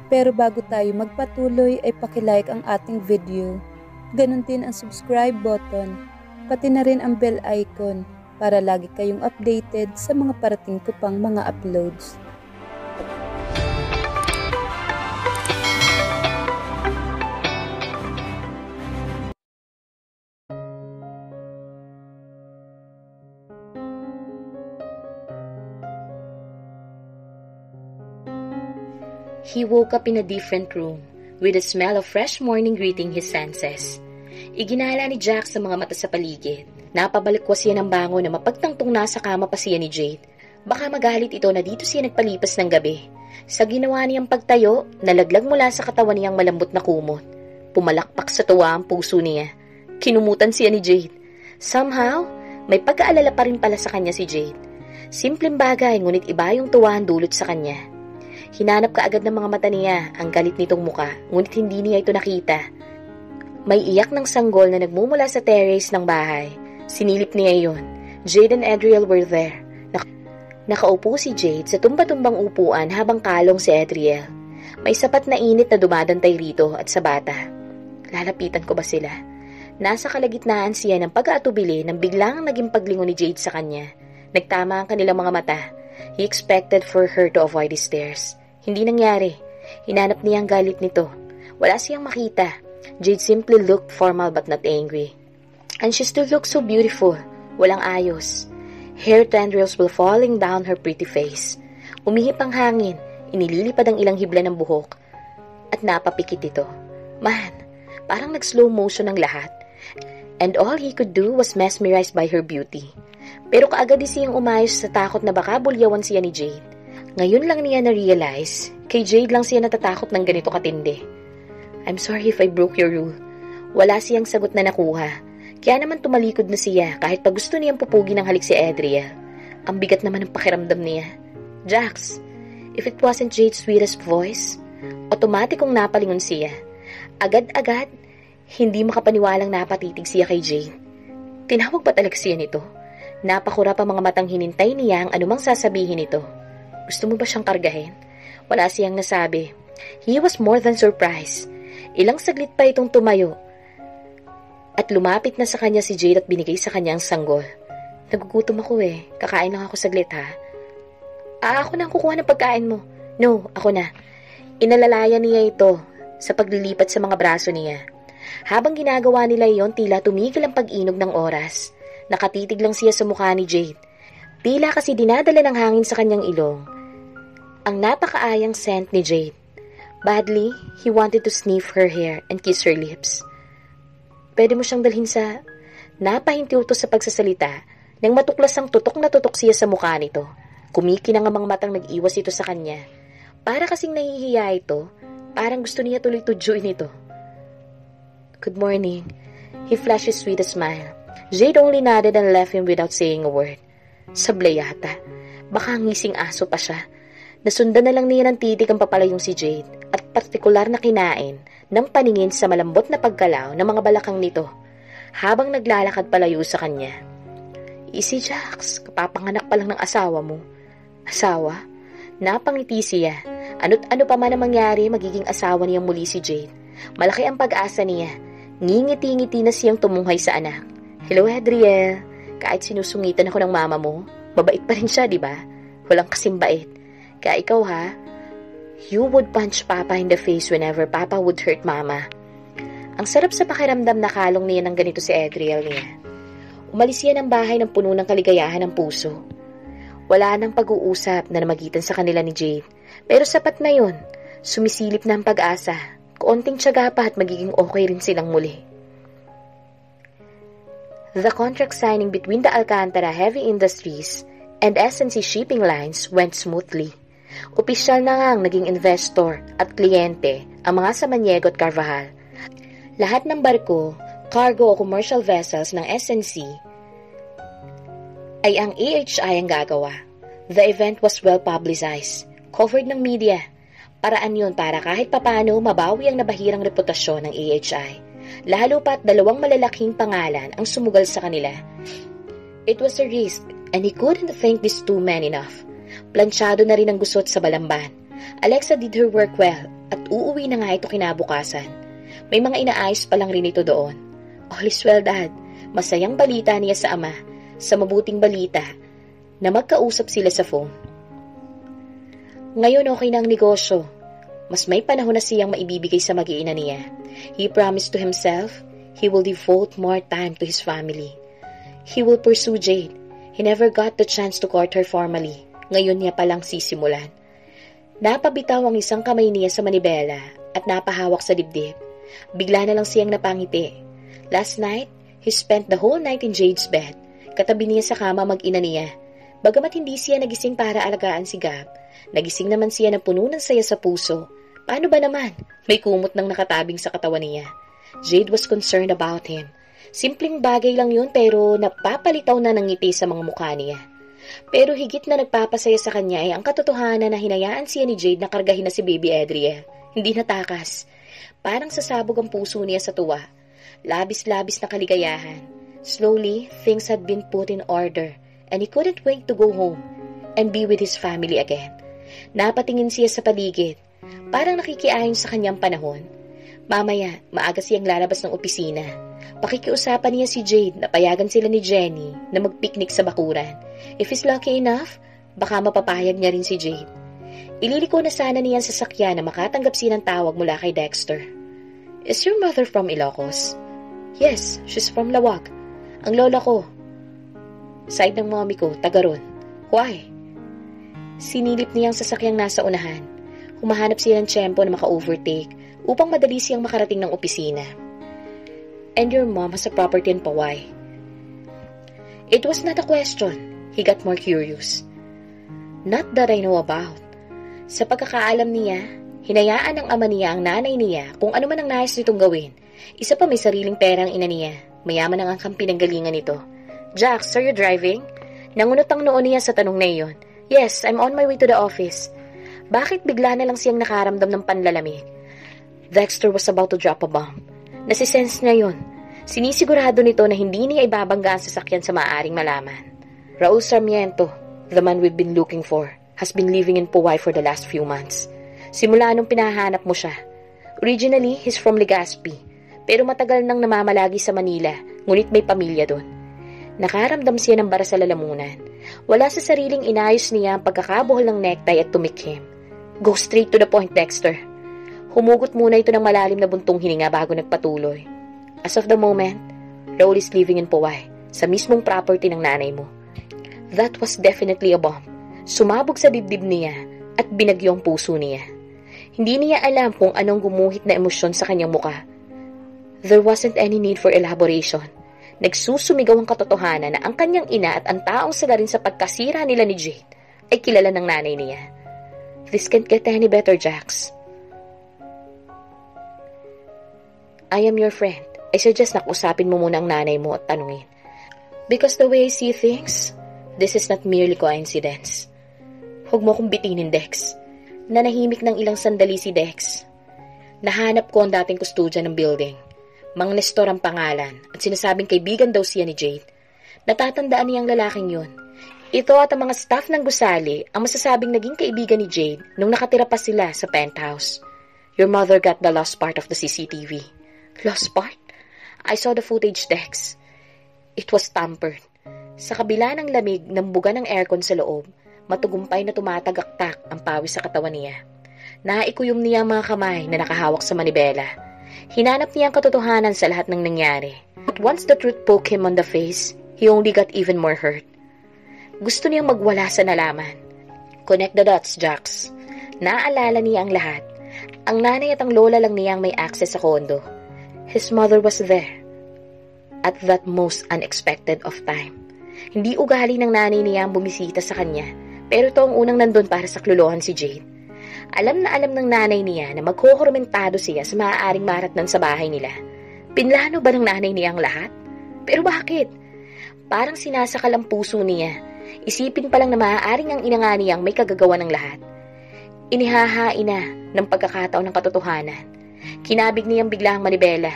Pero bago tayo magpatuloy ay pakilike ang ating video. Ganon din ang subscribe button, pati na rin ang bell icon para lagi kayong updated sa mga parating ko pang mga uploads. He woke up in a different room, with the smell of fresh morning greeting his senses. Iginala ni Jack sa mga mata sa paligid. Napabalikwas siya ng bango na mapagtangtong nasa kama pa siya ni Jade. Baka magalit ito na dito siya nagpalipas ng gabi. Sa ginawa niyang pagtayo, nalaglag mula sa katawan niyang malambot na kumot. Pumalakpak sa tuwa ang puso niya. Kinumutan siya ni Jade. Somehow, may pag-aalala pa rin pala sa kanya si Jade. Simpleng bagay, ngunit iba yung tuwa ang dulot sa kanya. Hinanap kaagad ng mga mata niya ang galit nitong muka, ngunit hindi niya ito nakita. May iyak ng sanggol na nagmumula sa terrace ng bahay. Sinilip niya iyon. Jade and Adriel were there. Nakaupo si Jade sa tumba-tumbang upuan habang kalong si Adriel. May sapat na init na dumadantay rito at sa bata. Lalapitan ko ba sila? Nasa kalagitnaan siya ng pag-aatubili nang biglang naging paglingon ni Jade sa kanya. Nagtama ang kanilang mga mata. He expected for her to avoid his stares. Hindi nangyari. Hinanap niya ang galit nito. Wala siyang makita. Jade simply looked formal but not angry. And she still looked so beautiful. Walang ayos. Hair tendrils were falling down her pretty face. Umihip ang hangin. Inililipad ang ilang hibla ng buhok. At napapikit ito. Man, parang nag-slow motion ang lahat. And all he could do was mesmerized by her beauty. Pero kaagad siyang umayos sa takot na baka bulyawan siya ni Jade. Ngayon lang niya na-realize, kay Jade lang siya natatakot ng ganito katindi. I'm sorry if I broke your rule. Wala siyang sagot na nakuha. Kaya naman tumalikod na siya kahit pa gusto niyang pupugin ng halik si Adriel. Ang bigat naman ng pakiramdam niya. Jax, if it wasn't Jade's sweetest voice, otomatikong napalingon siya. Agad-agad, hindi makapaniwalang napatitig siya kay Jade. Tinawag ba talaga siya nito? Napakurap ang mga matang hinintay niya ang anumang sasabihin nito. Gusto mo ba siyang kargahin? Wala siyang nasabi. He was more than surprised. Ilang saglit pa itong tumayo. At lumapit na sa kanya si Jade at binigay sa kanya ang sanggol. Nagugutom ako eh. Kakain lang ako saglit ha. Ako na ang kukuha ng pagkain mo. No, ako na. Inalalaya niya ito sa paglilipat sa mga braso niya. Habang ginagawa nila iyon, tila tumigil ang pag-inog ng oras. Nakatitig lang siya sa mukha ni Jade. Tila kasi dinadala ng hangin sa kanyang ilong. Ang napakaayang scent ni Jade. Badly, he wanted to sniff her hair and kiss her lips. Pwede mo siyang dalhin sa... Napahinti ito sa pagsasalita nang matuklas ang tutok na tutok siya sa mukha nito. Kumikinang ang mga matang nag-iwas ito sa kanya. Para kasing nahihiya ito, parang gusto niya tuloy tudyoin ito. Good morning. He flashed his sweetest smile. Jade only nodded and left him without saying a word. Sablay yata. Baka ngising aso pa siya. Nasundan na lang niya ng titig ang papalayong si Jade at partikular na kinain ng paningin sa malambot na pagkalaw ng mga balakang nito habang naglalakad palayo sa kanya. Easy Jax, kapapanganak pa lang ng asawa mo. Asawa? Napangiti siya. Ano't ano pa man ang mangyari, magiging asawa niyang muli si Jade. Malaki ang pag-asa niya. Ngingiti-ngiti na siyang tumunghay sa anak. Hello Adriel. Kahit sinusungitan ako ng mama mo, mabait pa rin siya, di ba? Walang kasing bait. Kaya ikaw ha, you would punch Papa in the face whenever Papa would hurt Mama. Ang sarap sa pakiramdam na kalong niya ng ganito si Adriel niya. Umalis siya ng bahay ng puno ng kaligayahan ng puso. Wala nang pag-uusap na namagitan sa kanila ni Jade. Pero sapat na yun, sumisilip na ang pag-asa. Kaunting tiyaga pa at magiging okay rin silang muli. The contract signing between the Alcantara Heavy Industries and S&C Shipping Lines went smoothly. Opisyal na ngang naging investor at kliyente ang mga Samaniego at Carvajal. Lahat ng barko, cargo o commercial vessels ng S&C ay ang AHI ang gagawa. The event was well publicized, covered ng media. Paraan yun para kahit papano mabawi ang nabahirang reputasyon ng AHI. Lalo pa't dalawang malalaking pangalan ang sumugal sa kanila. It was a risk and he couldn't thank these two men enough. Plansyado na rin ang gusot sa Balamban. Alexa did her work well at uuwi na nga ito kinabukasan. May mga inaayos pa lang rin ito doon. All is well, Dad. Masayang balita niya sa ama, sa mabuting balita, na magkausap sila sa phone. Ngayon okay na ang negosyo. Mas may panahon na siyang maibibigay sa mag-iina niya. He promised to himself, he will devote more time to his family. He will pursue Jade. He never got the chance to court her formally. Ngayon niya palang sisimulan. Napabitaw ang isang kamay niya sa manibela at napahawak sa dibdib. Bigla na lang siyang napangiti. Last night, he spent the whole night in Jade's bed. Katabi niya sa kama mag-ina niya. Bagamat hindi siya nagising para alagaan si Gab, nagising naman siya ng puno ng saya sa puso. Paano ba naman? May kumot nang nakatabing sa katawan niya. Jade was concerned about him. Simpleng bagay lang yun pero napapalitaw na ng ngiti sa mga mukha niya. Pero higit na nagpapasaya sa kanya ay ang katotohanan na hinayaan siya ni Jade na kargahin na si Baby Adriel. Hindi natakas. Parang sasabog ang puso niya sa tuwa. Labis-labis na kaligayahan. Slowly, things had been put in order and he couldn't wait to go home and be with his family again. Napatingin siya sa paligid. Parang nakikiayon sa kanyang panahon. Mamaya, maaga siyang lalabas ng opisina. Pakikiusapan niya si Jade na payagan sila ni Jenny na mag-picnic sa bakuran. If he's lucky enough, baka mapapayag niya rin si Jade. Ililiko na sana niya sa sasakyan na makatanggap siya ng tawag mula kay Dexter. Is your mother from Ilocos? Yes, she's from Lawag. Ang lola ko. Side ng mommy ko, taga ron. Why? Sinilip niya ang sasakyang nasa unahan. Humahanap siya ng tiyempo na maka-overtake upang madali siyang makarating ng opisina. And your mom has a property in Paway. It was not a question. He got more curious. Not that I know about. Sa pagkakaalam niya, hinayaan ng ama niya ang nanay niya kung ano man ang nais nitong gawin. Isa pa may sariling perang ina niya. Mayaman ang angkang pinanggalingan nito. Jax, are you driving? Nangunot ang noon niya sa tanong na iyon. Yes, I'm on my way to the office. Bakit bigla na lang siyang nakaramdam ng panlalamig? Dexter was about to drop a bomb. Nasisense niya yun. Sinisigurado nito na hindi niya ibabangga ang sasakyan sa maaaring malaman. Raul Sarmiento, the man we've been looking for, has been living in Poway for the last few months. Simula nung pinahanap mo siya. Originally, he's from Legazpi, pero matagal nang namamalagi sa Manila, ngunit may pamilya doon. Nakaramdam siya ng bara sa lalamunan. Wala sa sariling inayos niya ang pagkakabuhol ng necktie at tumikhim. Go straight to the point, Dexter. Humugot muna ito ng malalim na buntong hininga bago nagpatuloy. As of the moment, Raul is living in Poway, sa mismong property ng nanay mo. That was definitely a bomb. Sumabog sa dibdib niya at binagyo ang puso niya. Hindi niya alam kung anong gumuhit na emosyon sa kanyang muka. There wasn't any need for elaboration. Nagsusumigaw ang katotohanan na ang kanyang ina at ang taong sila rin sa pagkasira nila ni Jade ay kilala ng nanay niya. This can't get any better, Jax. I am your friend. I suggest na kausapin mo muna ang nanay mo at tanungin. Because the way I see things, this is not merely coincidence. Huwag mo kong bitinin, Dex. Nanahimik ng ilang sandali si Dex. Nahanap ko ang dating kustodya ng building. Mang Nestor ang pangalan at sinasabing kaibigan daw siya ni Jade. Natatandaan niyang lalaking yun. Ito at ang mga staff ng gusali ang masasabing naging kaibigan ni Jade nung nakatira pa sila sa penthouse. Your mother got the lost part of the CCTV. Lost part? I saw the footage, Dex. It was tampered. Sa kabila ng lamig ng buga ng aircon sa loob, matugumpay na tumatagaktak ang pawis sa katawan niya. Naikuyom niya ang mga kamay na nakahawak sa manibela. Hinanap niya ang katotohanan sa lahat ng nangyari. But once the truth poked him on the face, he only got even more hurt. Gusto niyang magwala sa nalaman. Connect the dots, Jax. Naaalala niya ang lahat. Ang nanay at ang lola lang niyang may access sa kondo. His mother was there. At that most unexpected of time. Hindi ugali ng nanay niya ang bumisita sa kanya, pero ito ang unang nandun para sa kluluhan si Jade. Alam na alam ng nanay niya na magkukurmentado siya sa maaaring maratnan sa bahay nila. Pinlano ba ng nanay niya ang lahat? Pero bakit? Parang sinasakal ang puso niya. Isipin pa lang na maaaring ang ina nga niyang may kagagawa ng lahat. Inihahain na ng pagkakataon ng katotohanan. Kinabig niyang bigla ang manibela.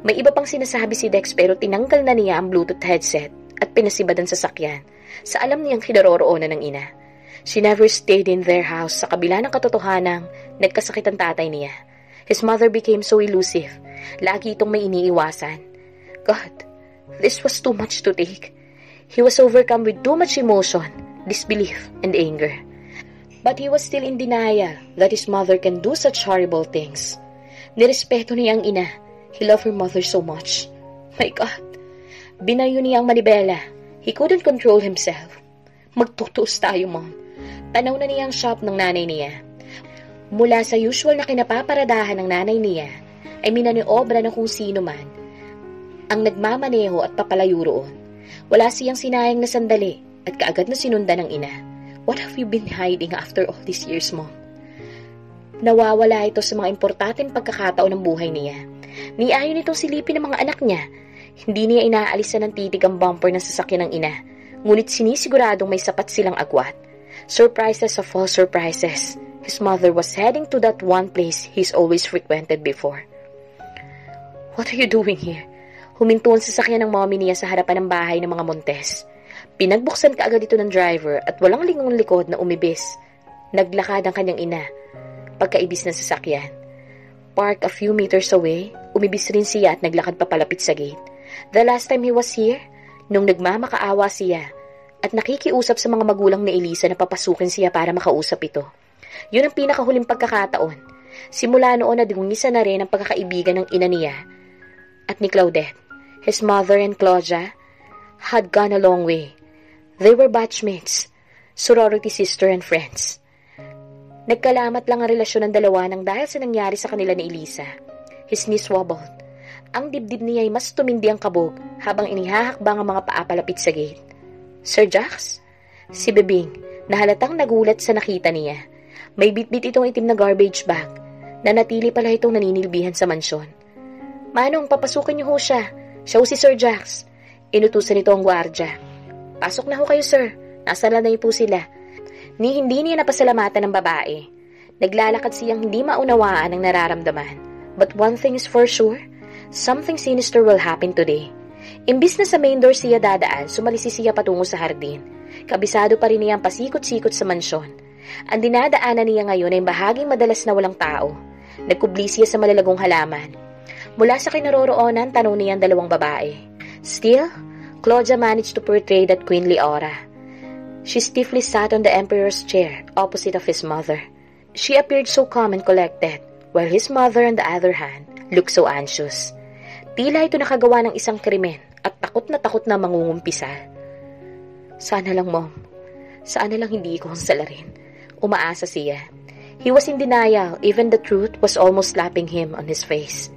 May iba pang sinasabi si Dex pero tinanggal na niya ang Bluetooth headset at pinasibadan sa sakyan sa alam niyang kinaroroonan ng ina. She never stayed in their house sa kabila ng katotohanang nagkasakit ang tatay niya. His mother became so elusive. Lagi itong may iniiwasan. God, this was too much to take. He was overcome with too much emotion, disbelief, and anger. But he was still in denial that his mother can do such horrible things. Nirespeto niya ang ina. He loved her mother so much. My God. Binayo niya ang manibela. He couldn't control himself. Magtutuos tayo, Mom. Tanaw na niya ang shop ng nanay niya. Mula sa usual na kinapaparadahan ng nanay niya, ay minaniobra ng kung sino man ang nagmamaneho at papalayo roon. Wala siyang sinayang na sandali at kaagad na sinundan ng ina. What have you been hiding after all these years, Mom? Nawawala ito sa mga importanteng pagkakataon ng buhay niya. Niayon itong silipin ng mga anak niya. Hindi niya inaalisan ng titig ang bumper ng sasakyan ng ina, ngunit sinisiguradong may sapat silang agwat. Surprises of all surprises. His mother was heading to that one place he's always frequented before. What are you doing here? Huminto ang sasakyan ng mommy niya sa harapan ng bahay ng mga Montes. Pinagbuksan kaagad ito ng driver at walang lingong likod na umibis. Naglakad ang kanyang ina, pagkaibis ng sasakyan. Park a few meters away, umibis rin siya at naglakad papalapit sa gate. The last time he was here, nung nagmamakaawa siya at nakikiusap sa mga magulang ni Elisa na papasukin siya para makausap ito. Yun ang pinakahuling pagkakataon. Simula noon na dungisa na rin ang pagkakaibigan ng ina niya at ni Claudette. His mother and Claudia had gone a long way. They were batchmates, sorority sister and friends. Nagkalamat lang ang relasyon ng dalawa nang dahil sa nangyari sa kanila ni Elisa. His knees wobbled. Ang dibdib niya ay mas tumindi ang kabog habang inihahakbang ang mga paa palapit sa gate. Sir Jax? Si Bebing, na halatang nagulat sa nakita niya. May bitbit itong itim na garbage bag. Nanatili pala itong naninilbihan sa mansyon. Manong, papasukin niyo ho siya. Siya ho si Sir Jax. Inutusan nito ang gwardya. Pasok na ho kayo, sir. Nasa lanay po sila. Hindi niya napasalamatan ng babae. Naglalakad siyang hindi maunawaan ang nararamdaman. But one thing is for sure, something sinister will happen today. Imbis na sa main door siya dadaan, sumalisi siya patungo sa hardin. Kabisado pa rin niyang pasikot-sikot sa mansyon. Ang dinadaanan niya ngayon ay bahaging madalas na walang tao. Nagkubli siya sa malalagong halaman. Mula sa kinaroroonan, tanong niya ang dalawang babae. Still, Claudia managed to portray that queenly aura. She stiffly sat on the emperor's chair, opposite of his mother. She appeared so calm and collected, while his mother, on the other hand, looked so anxious. Tila ito nakagawa ng isang krimen at takot na mangungumpisal. Sana lang, Mom. Sana lang hindi ko salarin. Umaasa siya. He was in denial, even the truth was almost slapping him on his face.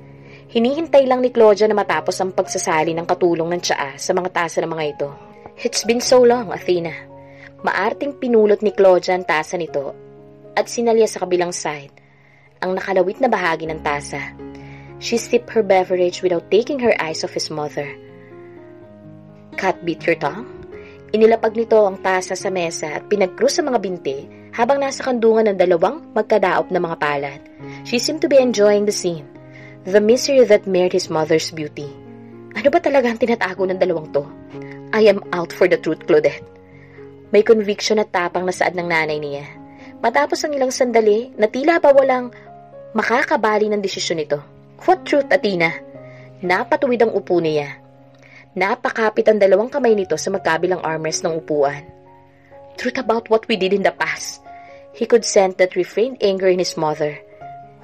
Hinihintay lang ni Claudia na matapos ang pagsasali ng katulong ng tsaa sa mga tasa ng mga ito. It's been so long, Athena. Maarting pinulot ni Claudia ang tasa nito at sinalya sa kabilang side ang nakalawit na bahagi ng tasa. She sipped her beverage without taking her eyes off his mother. Cat beat your tongue? Inilapag nito ang tasa sa mesa at pinagkrus sa mga binti habang nasa kandungan ng dalawang magkadaop na mga palad. She seemed to be enjoying the scene. The misery that marred his mother's beauty. Ano ba talaga ang tinatago ng dalawang to? I am out for the truth, Claudette. May conviction at tapang na saad ng nanay niya. Matapos ang ilang sandali, na tila pa walang makakabali ng desisyon nito. What truth, Athena? Napatuwid ang upo niya. Napakapit ang dalawang kamay nito sa magkabilang armrest ng upuan. Truth about what we did in the past. He could sense that refrained anger in his mother.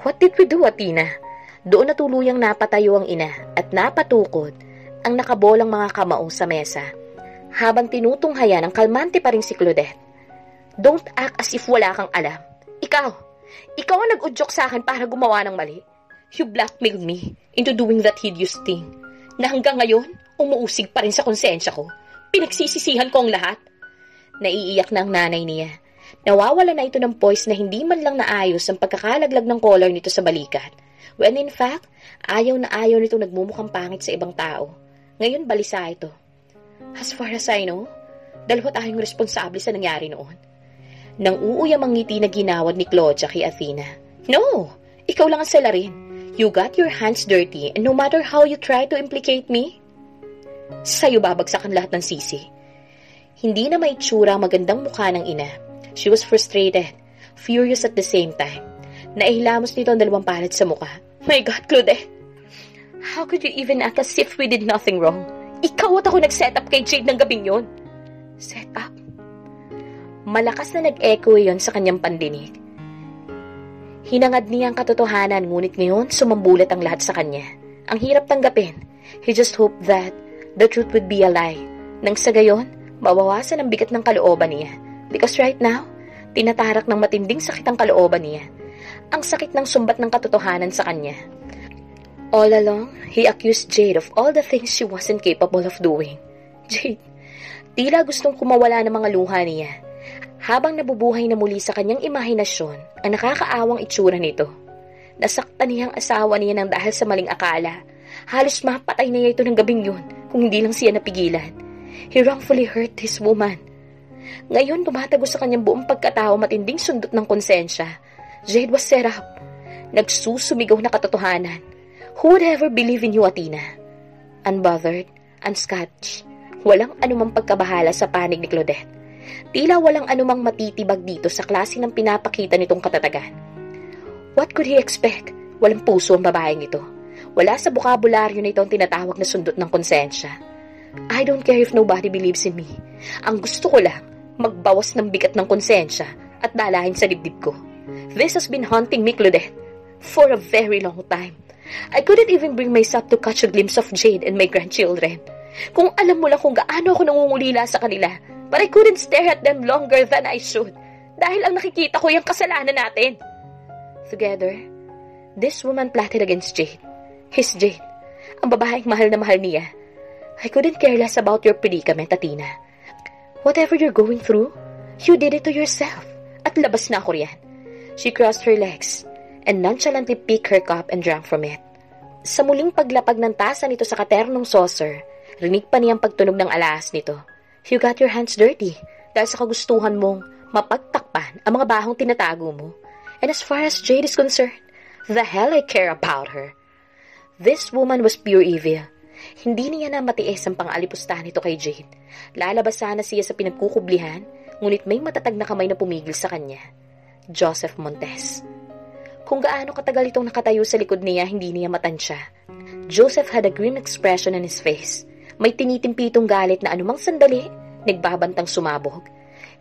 What did we do, Athena? Doon na tuluyang napatayo ang ina at napatukod ang nakabolang mga kamao sa mesa habang tinutunghayan ang kalmante pa rin si Claudette. Don't act as if wala kang alam. Ikaw ang nag-udyok sa akin para gumawa ng mali. You blackmailed me into doing that hideous thing na hanggang ngayon umuusig pa rin sa konsensya ko. Pinagsisisihan ko ang lahat. Naiiyak na ang nanay niya. Nawawala na ito ng poise na hindi man lang naayos ang pagkakalaglag ng collar nito sa balikat. When in fact, ayaw na ayaw nito nagmumukhang pangit sa ibang tao. Ngayon, balisa ito. As far as I know, dalawa tayong responsable sa nangyari noon. Nang uuyam ang ngiti na ginawad ni Claudia kay Athena. No! Ikaw lang ang salarin. You got your hands dirty and no matter how you try to implicate me, sa'yo babagsakan lahat ng sisi. Hindi na maitsura magandang mukha ng ina. She was frustrated, furious at the same time. Naihilamos nito ang 2 palad sa mukha. My God, Claudette! How could you even act as if we did nothing wrong? Ikaw at ako nag-set up kay Jade ng gabing yon. Set up? Malakas na nag-echo yon sa kanyang pandinig. Hinangad niya ang katotohanan, ngunit ngayon sumambulat ang lahat sa kanya. Ang hirap tanggapin. He just hoped that the truth would be a lie. Nang sa gayon, mabawasan ang bigat ng kalooban niya. Because right now, tinatarak ng matinding sakit ang kalooban niya. Ang sakit ng sumbat ng katotohanan sa kanya. All along, he accused Jade of all the things she wasn't capable of doing. Jade, tila gustong kumawala ng mga luha niya. Habang nabubuhay na muli sa kanyang imahinasyon ang nakakaawang itsura nito. Nasaktan niya ang asawa niya nang dahil sa maling akala. Halos mapatay niya ito ng gabing yun kung hindi lang siya napigilan. He wrongfully hurt his woman. Ngayon, tumatago sa kanyang buong pagkatao matinding sundot ng konsensya. Jade was set up. Nagsusumigaw na katotohanan. Who would ever believe in you, Athena? Unbothered, unscathed, walang anumang pagkabahala sa panig ni Claudette. Tila walang anumang matitibag dito sa klase ng pinapakita nitong katatagan. What could he expect? Walang puso ang babaeng ito. Wala sa bokabularyo na ito ang tinatawag na sundot ng konsensya. I don't care if nobody believes in me. Ang gusto ko lang, magbawas ng bigat ng konsensya at dalahin sa dibdib ko. This has been haunting me, Claudette, for a very long time. I couldn't even bring myself to catch a glimpse of Jade and my grandchildren. Kung alam mo lang kung gaano ako nangungulila sa kanila, but I couldn't stare at them longer than I should. Dahil ang nakikita ko yung kasalanan natin. Together, this woman plotted against Jade. His Jade, ang babaeng mahal na mahal niya. I couldn't care less about your predicament, Athena. Whatever you're going through, you did it to yourself. At labas na ako riyan. She crossed her legs and nonchalantly picked her cup and drank from it. Sa muling paglapag ng tasa nito sa katernong saucer, rinig pa niyang pagtunog ng alas nito. You got your hands dirty dahil sa kagustuhan mong mapagtakpan ang mga bahong tinatago mo. And as far as Jade is concerned, the hell I care about her. This woman was pure evil. Hindi niya na matiis ang pang-alipustahan nito kay Jade. Lalabas sana siya sa pinagkukublihan, ngunit may matatag na kamay na pumigil sa kanya. Joseph Montes. Kung gaano katagal itong nakatayo sa likod niya, hindi niya matansya. Joseph had a grim expression on his face. May tinitimpitong galit na anumang sandali, nagbabantang sumabog.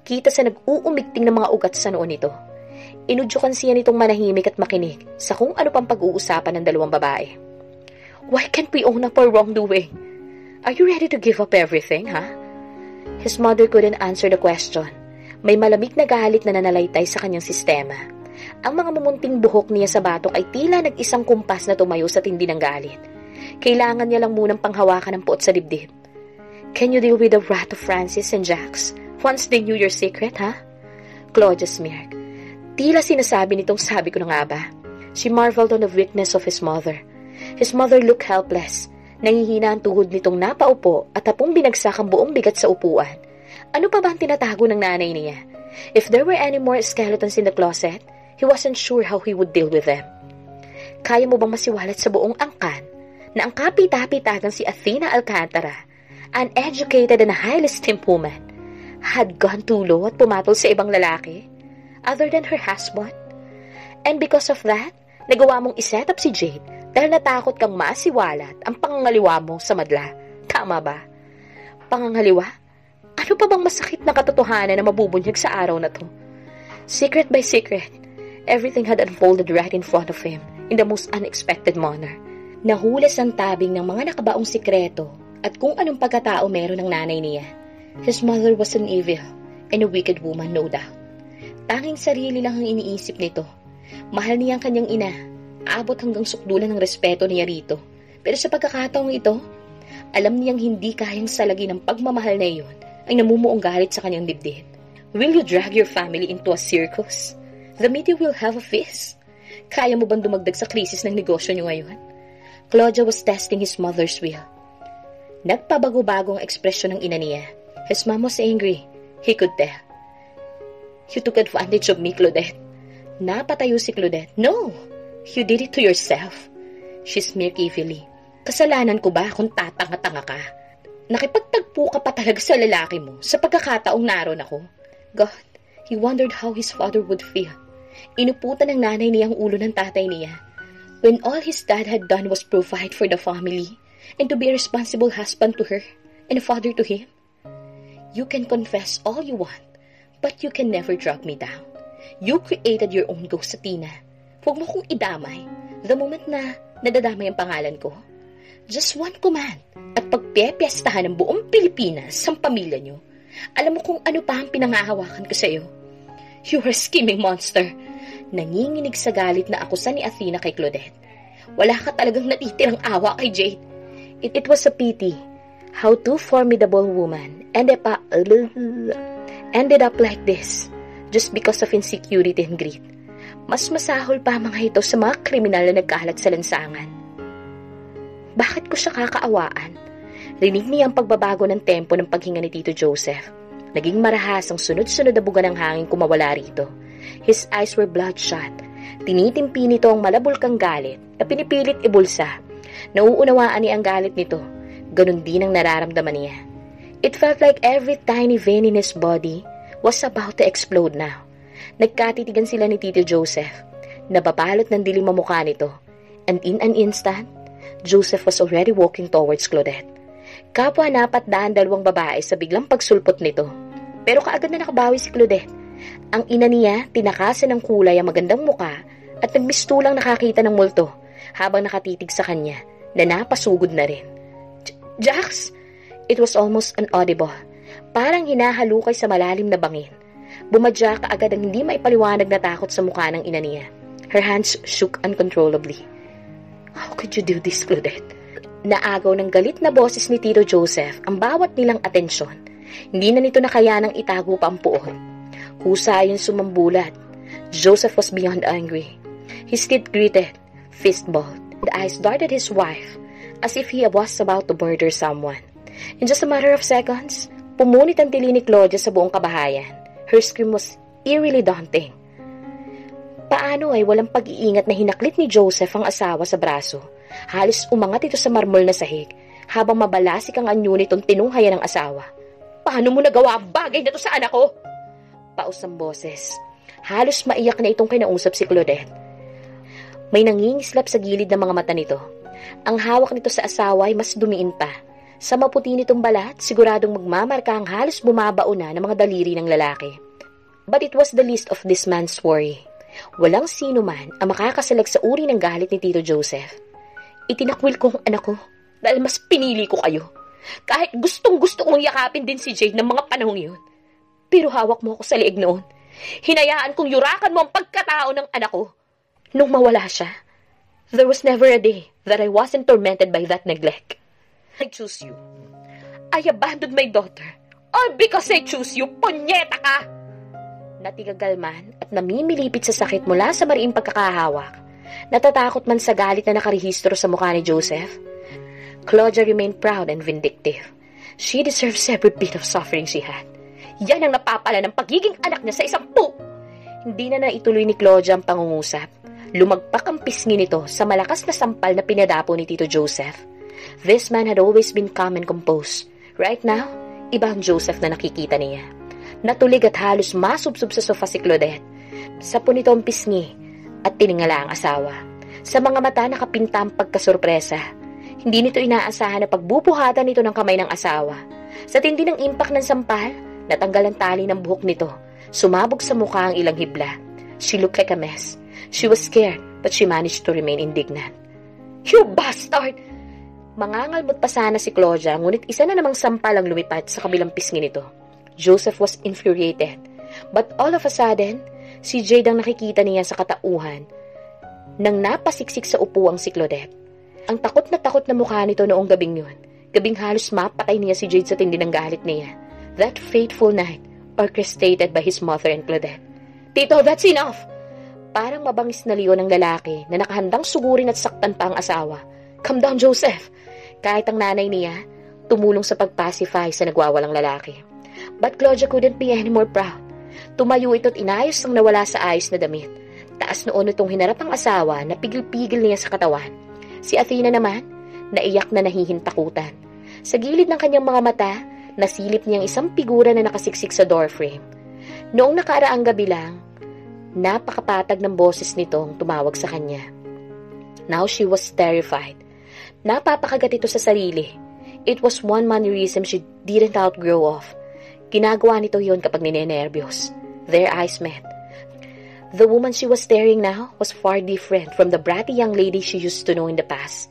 Kita sa nag-uumigting ng mga ugat sa noon nito. Inudyukan siya nitong manahimik at makinig sa kung ano pang pag-uusapan ng 2 babae. Why can't we own up our wrongdoing? Are you ready to give up everything, huh? His mother couldn't answer the question. May malamig na galit na nanalaytay sa kanyang sistema. Ang mga mumunting buhok niya sa batok ay tila nag-isang kumpas na tumayo sa tindi ng galit. Kailangan niya lang munang panghawakan ng puot sa dibdib. Can you deal with the wrath of Francis and Jax once they knew your secret, huh? Claudia smirked. Tila sinasabi nitong sabi ko na nga ba. She marveled on the weakness of his mother. His mother looked helpless. Nangihina ang tuhod nitong napaupo at hapong binagsak ang buong bigat sa upuan. Ano pa ba ang tinatago ng nanay niya? If there were any more skeletons in the closet, he wasn't sure how he would deal with them. Kaya mo bang masiwalat sa buong angkan na ang kapita-pitagang si Athena Alcantara, an educated and highly esteemed woman, had gone too low at pumatol sa ibang lalaki other than her husband? And because of that, nagawa mong iset up si Jade dahil natakot kang masiwalat ang pangangaliwa mo sa madla. Tama ba? Pangangaliwa? Ano pa bang masakit na katotohanan na mabubunyag sa araw na to? Secret by secret, everything had unfolded right in front of him in the most unexpected manner. Nahulas ang tabing ng mga nakabaong sikreto at kung anong pagkatao meron ng nanay niya. His mother was an evil and a wicked woman, no doubt. Tanging sarili lang ang iniisip nito. Mahal niya ang kanyang ina. Abot hanggang sukdulan ng respeto niya rito. Pero sa pagkakataong ito, alam niyang hindi kayang salagi ng pagmamahal na iyon ay namumuong galit sa kanyang dibdib. Will you drag your family into a circus? The media will have a feast. Kaya mo bang dumagdag sa krisis ng negosyo niyo ngayon? Claudia was testing his mother's will. Nagpabago-bago ang ekspresyon ng ina niya. His mom was angry. He could tell. You took advantage of me, Claudette. Napatayo si Claudette. No! You did it to yourself. She smirked evilly. Kasalanan ko ba kung tatanga-tanga ka? Nakipagtagpo ka pa talaga sa lalaki mo sa pagkakataong naroon ako. God, He wondered how his father would feel. Inuputan ng nanay niya ang ulo ng tatay niya, when all his dad had done was provide for the family and to be a responsible husband to her and a father to him. You can confess all you want, but you can never drag me down. You created your own ghost sa Tina. Huwag mo kong idamay the moment na nadadamay ang pangalan ko. Just one command at pagpepiestahan ng buong Pilipinas sa pamilya niyo. Alam mo kung ano pa ang pinangahawakan ko sa iyo. You are a scheming monster. Nanginginig sa galit na akusan ni Athena kay Claudette. Wala ka talagang natitirang awa kay Jade. It was a pity how two formidable women ended up like this just because of insecurity and greed. Mas masahol pa mga ito sa mga kriminal na nagkalat sa lansangan. Bakit ko siya kakaawaan? Rinig niya ang pagbabago ng tempo ng paghinga ni Tito Joseph. Naging marahas ang sunod-sunod na buga ng hangin kumawala rito. His eyes were bloodshot. Tinitimpi nito ang malabulkang galit na pinipilit ibulsa. Nauunawaan niya ang galit nito. Ganun din ang nararamdaman niya. It felt like every tiny vein in his body was about to explode now. Nagkatitigan sila ni Tito Joseph. Nababalot ng dilim ang mukha nito. And in an instant, Joseph was already walking towards Claudette. Kapwa na 402 babae sa biglang pagsulpot nito. Pero kaagad na nakabawi si Claudette. Ang ina niya, tinakasan ng kulay ang magandang muka at nagmistulang nakakita ng multo habang nakatitig sa kanya na napasugod na rin. Jax! It was almost inaudible. Parang hinahalukay sa malalim na bangin. Bumadya kaagad ang hindi maipaliwanag na takot sa mukha ng ina niya. Her hands shook uncontrollably. How could you do this, Claudette? Naagaw ng galit na boses ni Tito Joseph ang bawat nilang atensyon. Hindi na nito nakayanang itago pa ang puot. Husa ayon sumambulat. Joseph was beyond angry. His teeth gritted, fist-balled, and eyes darted his wife as if he was about to murder someone. In just a matter of seconds, pumunit ang tili ni Claudia sa buong kabahayan. Her scream was eerily daunting. Paano ay walang pag-iingat na hinaklit ni Joseph ang asawa sa braso. Halos umangat ito sa marmol na sahig habang mabalasik ang anyo nitong tinunghayan ng asawa. Paano mo nagawa ang bagay na to sa anak ko? Paus ang boses. Halos maiyak na itong kinausap si Claudette. May nangingislap sa gilid ng mga mata nito. Ang hawak nito sa asawa ay mas dumiin pa. Sa maputi nitong balat, siguradong magmamarka ang halos bumabao na ng mga daliri ng lalaki. But it was the least of this man's worry. Walang sino man ang makakasalag sa uri ng galit ni Tito Joseph. Itinakwil ko ang anak ko dahil mas pinili ko kayo. Kahit gustong-gusto kong yakapin din si Jade ng mga panahong yun. Pero hawak mo ako sa liig noon. Hinayaan kong yurakan mo ang pagkatao ng anak ko. Nung mawala siya, there was never a day that I wasn't tormented by that neglect. I choose you. I abandoned my daughter. All because I choose you, punyeta ka! Natigagal man at namimilipit sa sakit mula sa mariing pagkakahawak. Natatakot man sa galit na nakarehistro sa mukha ni Joseph. Claudia remained proud and vindictive. She deserves every bit of suffering she had. Yan ang napapala ng pagiging anak niya sa isang po! Hindi na naituloy ni Claudia ang pangungusap. Lumagpak ang pisngi nito sa malakas na sampal na pinadapo ni Tito Joseph. This man had always been calm and composed. Right now, iba ang Joseph na nakikita niya. Natulig at halos masubsob sa sofa si Claudette. Sapo nito ang pisngi at tiningala ang asawa. Sa mga mata nakapinta ang pagkasurpresa. Hindi nito inaasahan na pagbubuhatan nito ng kamay ng asawa. Sa tindi ng impact ng sampal, natanggal ang tali ng buhok nito. Sumabog sa mukha ang ilang hibla. She looked like a mess. She was scared, but she managed to remain indignant. You bastard! Mangangalmot pa sana si Claudia, ngunit isa na namang sampal ang lumipad sa kabilang pisngi nito. Joseph was infuriated. But all of a sudden, si Jade ang nakikita niya sa katauhan nang napasiksik sa upuang si Claudette. Ang takot na mukha nito noong gabing yun. Gabing halos mapatay niya si Jade sa tindi ng galit niya. That fateful night, orchestrated by his mother and Claudette. Tito, that's enough! Parang mabangis na leon ng lalaki na nakahandang sugurin at saktan pa ang asawa. Calm down, Joseph! Kahit ang nanay niya, tumulong sa pagpacify sa nagwawalang lalaki. But Claudia couldn't be any more proud. Tumayo ito't inayos ang nawala sa ayos na damit. Taas noon itong hinarap ang asawa na pigil-pigil niya sa katawan. Si Athena naman, naiyak na nahihintakutan. Sa gilid ng kanyang mga mata, nasilip niyang isang figura na nakasiksik sa doorframe. Noong nakaraang gabi lang, napakapatag ng boses nitong tumawag sa kanya. Now she was terrified. Napapakagat ito sa sarili. It was one mannerism she didn't outgrow of. Ginagawa nito yon kapag ninenervyos. Their eyes met. The woman she was staring now was far different from the bratty young lady she used to know in the past.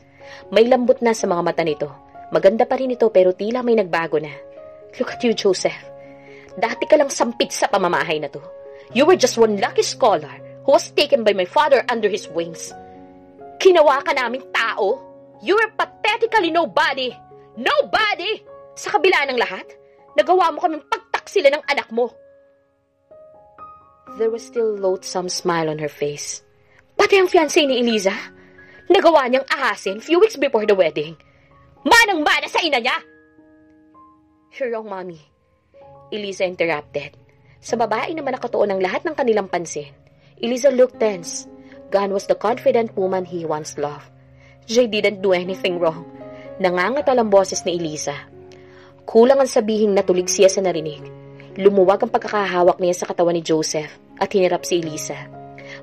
May lambot na sa mga mata nito. Maganda pa rin ito pero tila may nagbago na. Look at you, Joseph. Dati ka lang sampit sa pamamahay na to. You were just one lucky scholar who was taken by my father under his wings. Kinawa ka naming tao. You were pathetically nobody. Nobody! Sa kabila ng lahat, nagawa mo kaming pagtaksila ng anak mo. There was still loathsome smile on her face. Pati ang fiancé ni Eliza, nagawa niyang ahasin few weeks before the wedding. Manang-mana sa ina niya! You're wrong, Mommy. Eliza interrupted. Sa babae naman nakatuon ang lahat ng kanilang pansin. Eliza looked tense. Gone was the confident woman he once loved. Jay didn't do anything wrong. Nangangatal ang boses ni Eliza. Kulang ang sabihing natulig siya sa narinig. Lumuwag ang pagkakahawak niya sa katawan ni Joseph at hinirap si Eliza.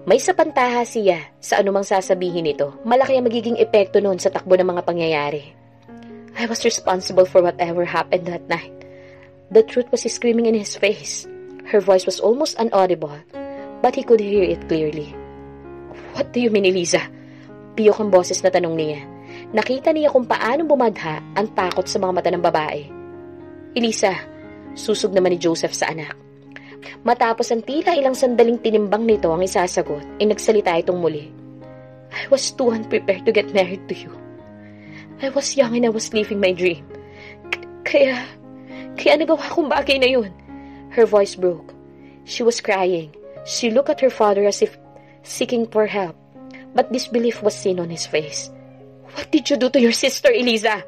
May sapantaha siya sa anumang sasabihin nito. Malaki ang magiging epekto noon sa takbo ng mga pangyayari. I was responsible for whatever happened that night. The truth was screaming in his face. Her voice was almost inaudible, but he could hear it clearly. What do you mean, Eliza? Piyok ang boses na tanong niya. Nakita niya kung paano bumadha ang takot sa mga mata ng babae. Eliza, susog naman ni Joseph sa anak. Matapos ang tila ilang sandaling tinimbang nito ang isasagot, ay nagsalita itong muli. I was too unprepared to get married to you. I was young and I was living my dream. Kaya nagawa kong bagay na yun. Her voice broke. She was crying. She looked at her father as if seeking for help, but disbelief was seen on his face. What did you do to your sister, Eliza?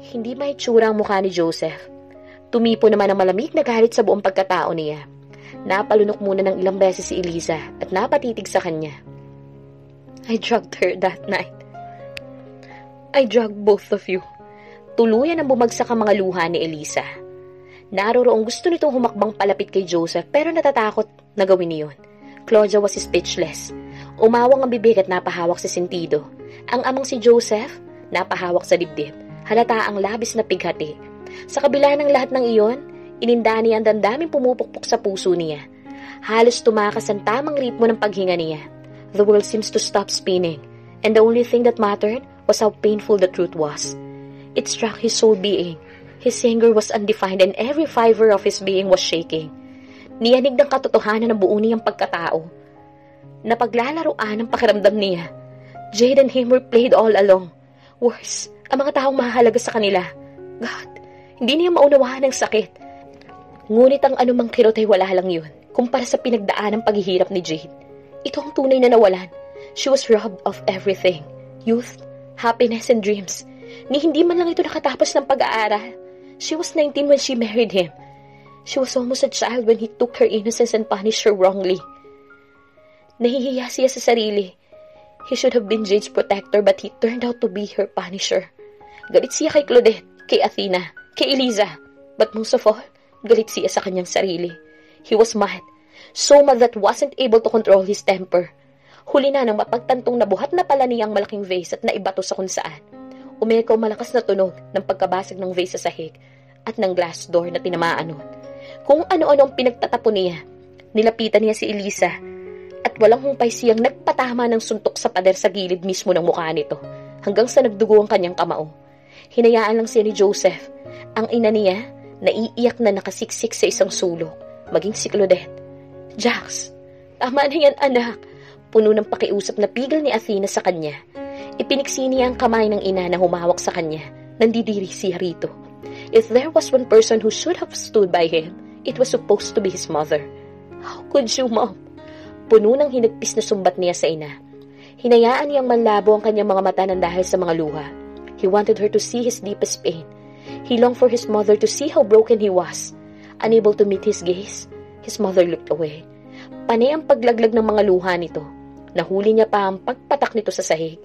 Hindi maitsura ang mukha ni Joseph. Tumipo naman ang malamig na galit sa buong pagkatao niya. Napalunok muna ng ilang beses si Eliza at napatitig sa kanya. I drugged her that night. I drugged both of you. Tuluyan ang bumagsak ang mga luha ni Eliza. Naroroong gusto nitong humakbang palapit kay Joseph pero natatakot na gawin niyon. Claudia was speechless. Umawang ang bibig at napahawak sa sentido. Ang amang si Joseph, napahawak sa dibdib. Halata ang labis na pighati. Sa kabila ng lahat ng iyon, ininda niya ang damdaming pumupukpok sa puso niya. Halos tumakas ang tamang ritmo ng paghinga niya. The world seems to stop spinning, and the only thing that mattered was how painful the truth was. It struck his whole being. His anger was undefined and every fiber of his being was shaking. Niyanig ng katotohanan ng buo niyang pagkatao. Napaglalaroan ang pakiramdam niya. Jade and him were played all along. Worse, ang mga taong mahalaga sa kanila. God, hindi niya maunawaan ang sakit. Ngunit ang anumang kirot ay wala lang yun kumpara sa pinagdaan ng paghihirap ni Jade. Ito ang tunay na nawalan. She was robbed of everything. Youth, happiness, and dreams. Ni hindi man lang ito nakatapos ng pag-aaral. She was 19 when she married him. She was almost a child when he took her innocence and punished her wrongly. Nahihiya siya sa sarili. He should have been Jade's protector but he turned out to be her punisher. Galit siya kay Claudette, kay Athena, kay Eliza. But most of all, galit siya sa kanyang sarili. He was mad. So mad that wasn't able to control his temper. Huli na nang mapagtantong nabuhat na pala niya ang malaking vase at naibato sa kung saan. Umeko malakas na tunog ng pagkabasag ng vase sa sahig at ng glass door na tinamaan nun. Kung ano-ano ang pinagtatapon niya, nilapitan niya si Eliza at walang humpay siyang nagpatama ng suntok sa pader sa gilid mismo ng mukha nito hanggang sa nagdugo ang kanyang kamao. Hinayaan lang siya ni Joseph. Ang ina niya, naiiyak na nakasiksik sa isang sulok, maging si Claudette. Jax, tama na yan anak. Puno ng pakiusap na pigil ni Athena sa kanya. Ipiniksi niya ang kamay ng ina na humawak sa kanya. Nandidiri siya rito. If there was one person who should have stood by him, it was supposed to be his mother. How could you, Mom? Puno ng hinagpis na sumbat niya sa ina. Hinayaan niyang manlabo ang kanyang mga mata ng dahil sa mga luha. He wanted her to see his deepest pain. He longed for his mother to see how broken he was. Unable to meet his gaze, his mother looked away. Panay ang paglaglag ng mga luha nito. Nahuli niya pa ang pagpatak nito sa sahig.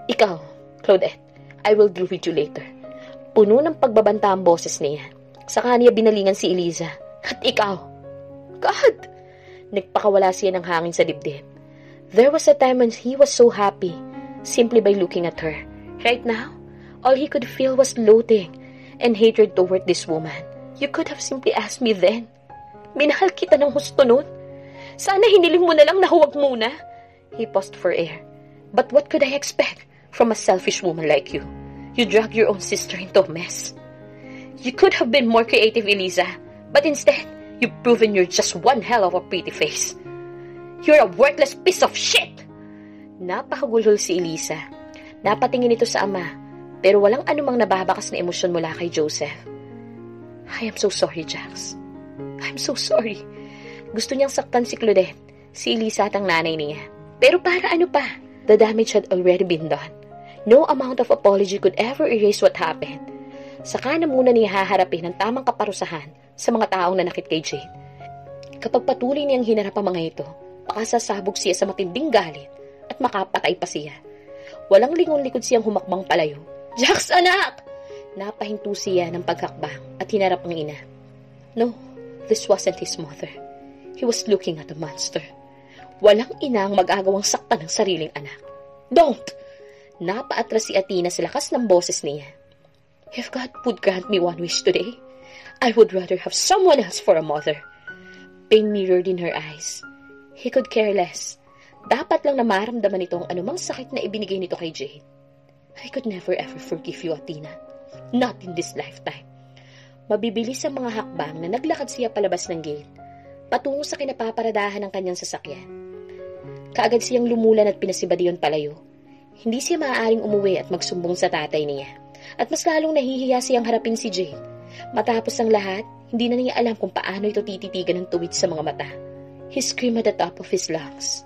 Ikaw, Claudette, I will deal with you later. Puno ng pagbabanta ang boses niya. Saka niya binalingan si Eliza. At ikaw, God! Nagpakawala siya ng hangin sa dibdib. There was a time when he was so happy, simply by looking at her. Right now, all he could feel was loathing and hatred toward this woman. You could have simply asked me then. Minahal kita ng husto nun. Sana hiniling mo na lang na huwag muna. He paused for air. But what could I expect from a selfish woman like you? You dragged your own sister into a mess. You could have been more creative, Eliza. But instead, you've proven you're just one hell of a pretty face. You're a worthless piece of shit! Napakagulol si Eliza. Napatingin ito sa ama, pero walang anumang nababakas na emosyon mula kay Joseph. I am so sorry, Jax. I'm so sorry. Gusto niyang saktan si Claudette, si Eliza at ang nanay niya. Pero para ano pa? The damage had already been done. No amount of apology could ever erase what happened. Saka na muna niya haharapin ang tamang kaparusahan sa mga taong nanakit kay Jade. Kapag patuloy niyang hinarap ang mga ito, makasasabog siya sa matinding galit at makapatay pa siya. Walang lingon-likod siyang humakbang palayo. Jax, anak! Napahinto siya ng paghakbang at hinarap ang ina. No, this wasn't his mother. He was looking at a monster. Walang ina ang mag-agawang saktan ng sariling anak. Don't! Napaatras si Athena sa lakas ng boses niya. If God would grant me one wish today, I would rather have someone else for a mother. Pain mirrored in her eyes. He could care less. Dapat lang na maramdaman nito ang anumang sakit na ibinigay nito kay Jade. I could never ever forgive you, Athena. Not in this lifetime. Mabibilis ang mga hakbang na naglakad siya palabas ng gate, patungo sa kinapaparadahan ng kanyang sasakyan. Kaagad siyang lumulan at pinasibadiyon palayo. Hindi siya maaaring umuwi at magsumbong sa tatay niya. At mas lalong nahihiya siyang harapin si Jade. Matapos ang lahat, hindi na niya alam kung paano ito tititigan ng tuwid sa mga mata. He screamed at the top of his lungs.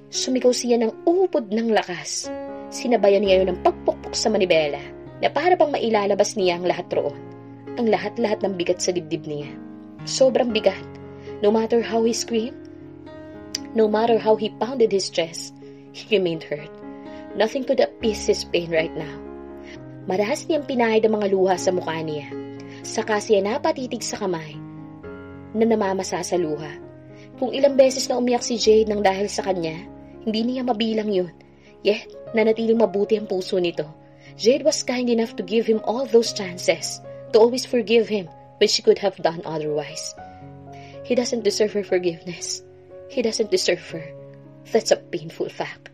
Sumigaw siya ng upod ng lakas. Sinabayan niya yun ng pagpukpok sa manibela na para pang mailalabas niya ang lahat roon. Ang lahat-lahat ng bigat sa dibdib niya. Sobrang bigat. No matter how he screamed, no matter how he pounded his chest, he remained hurt. Nothing could appease his pain right now. Marahas niyang pinahid ang mga luha sa mukha niya. Saka siya napatitig sa kamay na namamasa sa luha. Kung ilang beses na umiyak si Jade nang dahil sa kanya, hindi niya mabilang yun. Yet, nanatiling mabuti ang puso nito. Jade was kind enough to give him all those chances, to always forgive him when she could have done otherwise. He doesn't deserve her forgiveness. He doesn't deserve her. That's a painful fact.